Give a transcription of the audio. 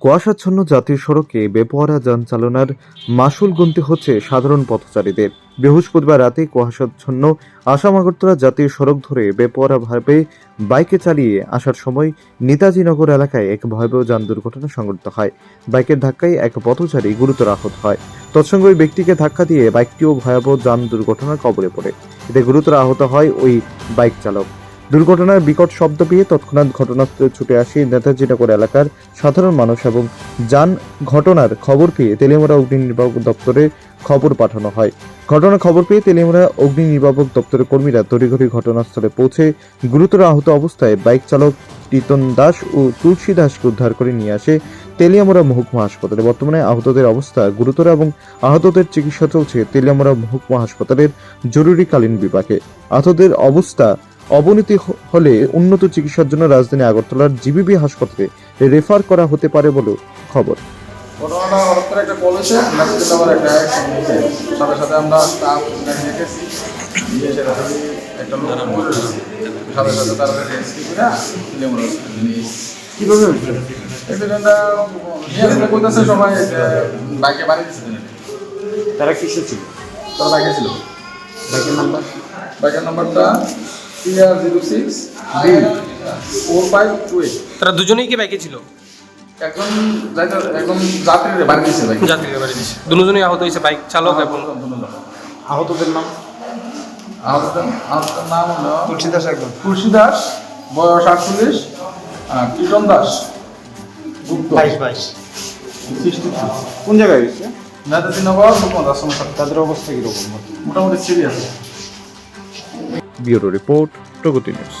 কুয়াশাচ্ছন্ন জাতীয় সড়কে বেপরোয়া যান চালনার মাশুল গুনতে হচ্ছে সাধারণ পথচারীদের। বৃহস্পতিবার রাতে কুয়াশাচ্ছন্ন আসাম আগরতলা জাতীয় সড়ক ধরে বেপরোয়াভাবে বাইকে চালিয়ে আসার সময় নেতাজি নগর এলাকায় এক ভয়াবহ যান দুর্ঘটনা সংঘটিত হয়। বাইকের ধাক্কায় এক পথচারী গুরুতর আহত হয়। তৎসঙ্গে ওই ব্যক্তিকে ধাক্কা দিয়ে বাইকটিও ভয়াবহ যান দুর্ঘটনার কবলে পড়ে। এতে গুরুতর আহত হয় ওই বাইক চালক। দুর্ঘটনার বিকট শব্দ পেয়ে তৎক্ষণাৎ ঘটনাস্থলে ছুটে আসে নেতাজি নগর এলাকার সাধারণ মানুষ এবং যান ঘটনার খবর পেয়ে তেলিয়ামুড়া অগ্নি নির্বাপক দপ্তরে খবর পাঠানো হয়। ঘটনার খবর পেয়ে তেলিয়ামুড়া অগ্নি নির্বাপক দপ্তরের কর্মীরা তড়িঘড়ি ঘটনাস্থলে পৌঁছে গুরুতর আহত অবস্থায় বাইক চালক টিতন দাস ও তুলসী দাসকে উদ্ধার করে নিয়ে আসে তেলিয়ামুড়া মহকুমা হাসপাতালে। বর্তমানে আহতদের অবস্থা গুরুতর এবং আহতদের চিকিৎসা চলছে তেলিয়ামুড়া মহকুমা হাসপাতালের জরুরিকালীন বিভাগে। আহতদের অবস্থা অবনতি হলে উন্নত চিকিৎসার জন্য রাজধানী আগরতলার জিবিবি হাসপাতালে রেফার করা হতে পারে বলে খবর। ঘটনাটা হঠাৎ করে একটা কল এসে মেসেজ আমার একটা সাথে সাথে আমরা স্টাফ রেখেছি দিয়ে সেটা একটা লোক সাথে সাথে তারা কীভাবে হয়েছে অ্যাক্সিডেন্টটা নিয়ে করতেছে সবাই বাইকে বাড়ি দিচ্ছে। তারা কিসে ছিল? তারা বাইকে ছিল। বাইকের নাম্বারটা TR06 4528। তারা দুজনেই কি বাইকে ছিল? একজন যাত্রীর বাড়ি দিচ্ছে, যাত্রীরা বাড়ি দিচ্ছে। দুজনেই আহত হয়েছে, বাইক চালক এবং আহতদের নাম? আহতদের নাম হলো তুলসী দাস। একদম তুলসী দাস, বয়স 48, কীর্তন দাস, গুপ্ত 22 কোন জায়গায় হয়েছে? নেতাজি নগর মুখ্যমন্ত্রী আশ্রমের সাথে। তাদের অবস্থা কীরকম? মোটামুটি সিরিয়াস। ব্যুরো রিপোর্ট, প্রগতি নিউজ।